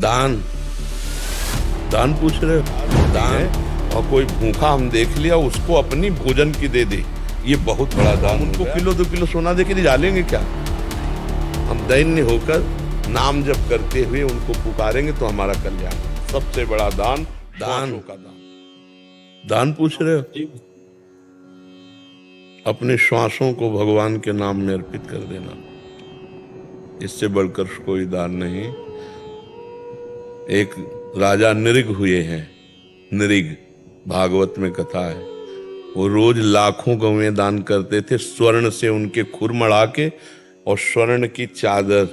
दान दान पूछ रहे हो? दान। और कोई भूखा हम देख लिया उसको अपनी भोजन की दे दे, ये बहुत बड़ा दान। उनको किलो 2 किलो सोना दे के निकालेंगे क्या? हम दैन्य होकर नाम जप करते हुए उनको पुकारेंगे तो हमारा कल्याण। सबसे बड़ा दान दान का दान पूछ रहे हो? अपने श्वासों को भगवान के नाम में अर्पित कर देना, इससे बढ़कर कोई दान नहीं। एक राजा नृग हुए हैं, नृग भागवत में कथा है। वो रोज लाखों गौएं दान करते थे, स्वर्ण से उनके खुर मढ़ा के और स्वर्ण की चादर,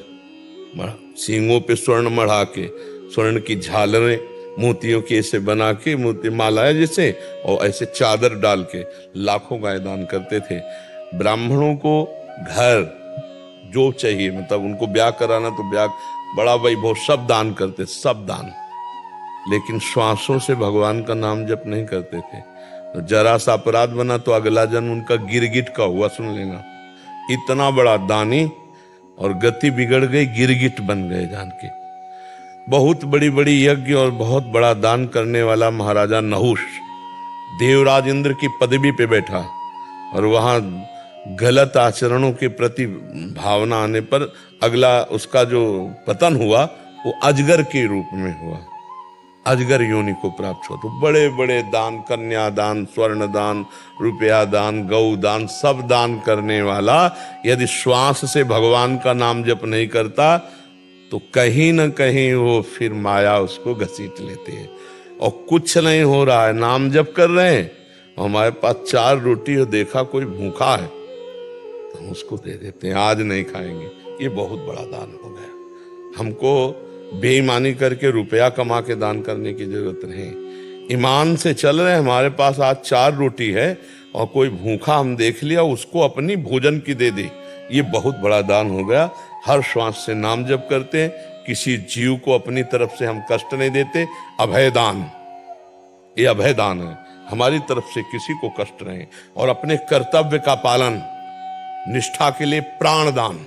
सींगों पे स्वर्ण मढ़ा के, स्वर्ण की झालरें मोतियों की ऐसे बना के, मोती मालाएं जैसे, और ऐसे चादर डाल के लाखों गाय दान करते थे। ब्राह्मणों को घर जो चाहिए, मतलब उनको ब्याह कराना तो ब्याह, बड़ा वैभव, सब दान करते, सब दान। लेकिन श्वासों से भगवान का नाम जप नहीं करते थे। तो जरा सा अपराध बना तो अगला जन्म उनका गिरगिट का हुआ, सुन लेना। इतना बड़ा दानी और गति बिगड़ गई, गिरगिट बन गए जान के। बहुत बड़ी बड़ी यज्ञ और बहुत बड़ा दान करने वाला महाराजा नहुष देवराज इंद्र की पदवी पे बैठा, और वहां गलत आचरणों के प्रति भावना आने पर अगला उसका जो पतन हुआ वो अजगर के रूप में हुआ, अजगर योनि को प्राप्त हुआ। तो बड़े बड़े दान, कन्या दान, स्वर्ण दान, रुपया दान, गौ दान, सब दान करने वाला यदि श्वास से भगवान का नाम जप नहीं करता तो कहीं न कहीं वो फिर माया उसको घसीट लेती है। और कुछ नहीं हो रहा है, नाम जप कर रहे हैं, हमारे पास 4 रोटी और देखा कोई भूखा है तो हम उसको दे देते हैं, आज नहीं खाएंगे। ये बहुत बड़ा दान हो गया। हमको बेईमानी करके रुपया कमा के दान करने की जरूरत नहीं। ईमान से चल रहे हैं, हमारे पास आज 4 रोटी है और कोई भूखा हम देख लिया उसको अपनी भोजन की दे दे, ये बहुत बड़ा दान हो गया। हर श्वास से नाम जप करते हैं, किसी जीव को अपनी तरफ से हम कष्ट नहीं देते। अभय दान, ये अभय दान है, हमारी तरफ से किसी को कष्ट नहीं। और अपने कर्तव्य का पालन, निष्ठा के लिए प्राण दान,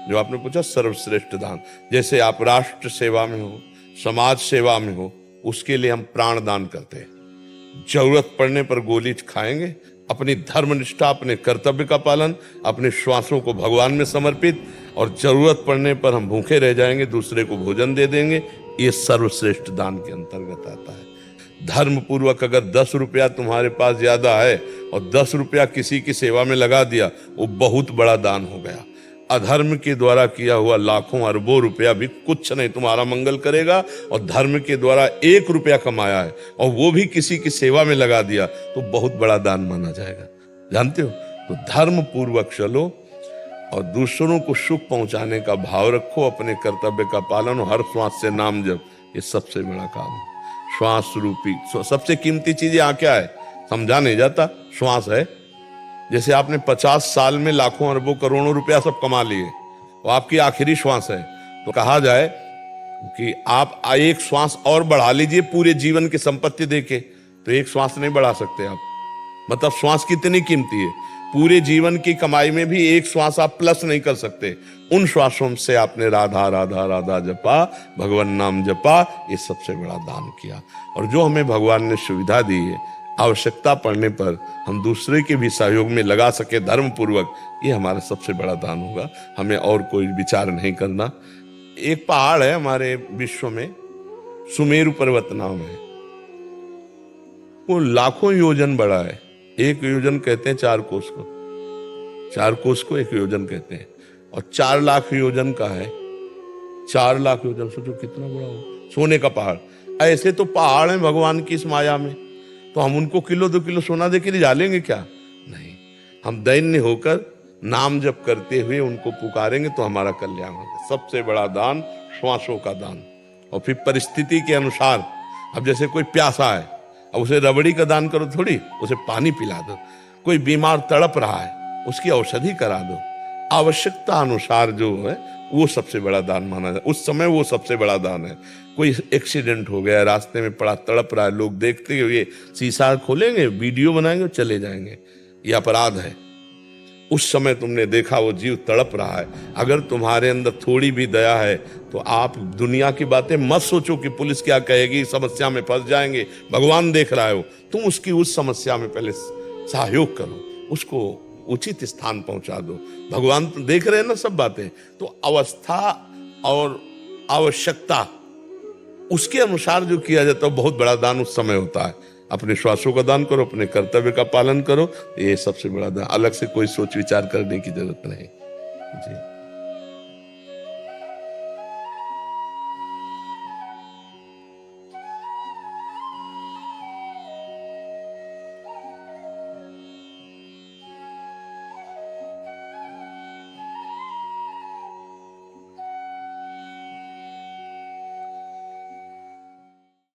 जो आपने पूछा सर्वश्रेष्ठ दान। जैसे आप राष्ट्र सेवा में हो, समाज सेवा में हो, उसके लिए हम प्राण दान करते हैं। जरूरत पड़ने पर गोली खाएंगे, अपनी धर्मनिष्ठा, अपने कर्तव्य का पालन, अपने श्वासों को भगवान में समर्पित, और जरूरत पड़ने पर हम भूखे रह जाएंगे, दूसरे को भोजन दे देंगे। ये सर्वश्रेष्ठ दान के अंतर्गत आता है। धर्म पूर्वक अगर 10 रुपया तुम्हारे पास ज्यादा है और 10 रुपया किसी की सेवा में लगा दिया, वो बहुत बड़ा दान हो गया। अधर्म के द्वारा किया हुआ लाखों अरबों रुपया भी कुछ नहीं तुम्हारा मंगल करेगा। और धर्म के द्वारा 1 रुपया कमाया है और वो भी किसी की सेवा में लगा दिया तो बहुत बड़ा दान माना जाएगा, जानते हो। तो धर्म पूर्वक चलो और दूसरों को सुख पहुंचाने का भाव रखो, अपने कर्तव्य का पालन, हर श्वास से नाम जप, ये सबसे बड़ा काम है। श्वास रूपी सबसे कीमती चीज यहाँ क्या है, समझा नहीं जाता। श्वास है। जैसे आपने 50 साल में लाखों अरबों करोड़ों रुपया सब कमा लिए, वो आपकी आखिरी श्वास है, तो कहा जाए कि आप एक श्वास और बढ़ा लीजिए पूरे जीवन की संपत्ति देके, तो एक श्वास नहीं बढ़ा सकते आप। मतलब श्वास कितनी कीमती है, पूरे जीवन की कमाई में भी एक श्वास आप प्लस नहीं कर सकते। उन श्वासों से आपने राधा राधा राधा जपा, भगवान नाम जपा, ये सबसे बड़ा दान किया। और जो हमें भगवान ने सुविधा दी है, आवश्यकता पड़ने पर हम दूसरे के भी सहयोग में लगा सके धर्म पूर्वक, ये हमारा सबसे बड़ा दान होगा। हमें और कोई विचार नहीं करना। एक पहाड़ है हमारे विश्व में, सुमेरु पर्वत नाम है, वो लाखों योजन बड़ा है। 1 योजन कहते हैं 4 कोस को, 4 कोस को 1 योजन कहते हैं। और 4 लाख योजन का है, 4 लाख योजन, सोचो कितना बड़ा हो। सोने का पहाड़, ऐसे तो पहाड़ है भगवान की इस माया में, तो हम उनको किलो 2 किलो सोना दे के निकालेंगे क्या? नहीं। हम दैन्य होकर नाम जप करते हुए उनको पुकारेंगे तो हमारा कल्याण होगा। सबसे बड़ा दान श्वासों का दान। और फिर परिस्थिति के अनुसार, अब जैसे कोई प्यासा है, अब उसे रबड़ी का दान करो थोड़ी, उसे पानी पिला दो। कोई बीमार तड़प रहा है, उसकी औषधि करा दो। आवश्यकता अनुसार जो है वो सबसे बड़ा दान माना जाए, उस समय वो सबसे बड़ा दान है। कोई एक्सीडेंट हो गया, रास्ते में पड़ा तड़प रहा है, लोग देखते हुए शीशा खोलेंगे, वीडियो बनाएंगे, चले जाएंगे, ये अपराध है। उस समय तुमने देखा वो जीव तड़प रहा है, अगर तुम्हारे अंदर थोड़ी भी दया है तो आप दुनिया की बातें मत सोचो कि पुलिस क्या कहेगी, समस्या में फंस जाएंगे। भगवान देख रहा है, वो तुम उसकी उस समस्या में पहले सहयोग करो, उसको उचित स्थान पहुंचा दो। भगवान तो देख रहे हैं ना सब बातें। तो अवस्था और आवश्यकता उसके अनुसार जो किया जाता है बहुत बड़ा दान उस समय होता है। अपने श्वासों का दान करो, अपने कर्तव्य का पालन करो, ये सबसे बड़ा दान। अलग से कोई सोच विचार करने की जरूरत नहीं। जी।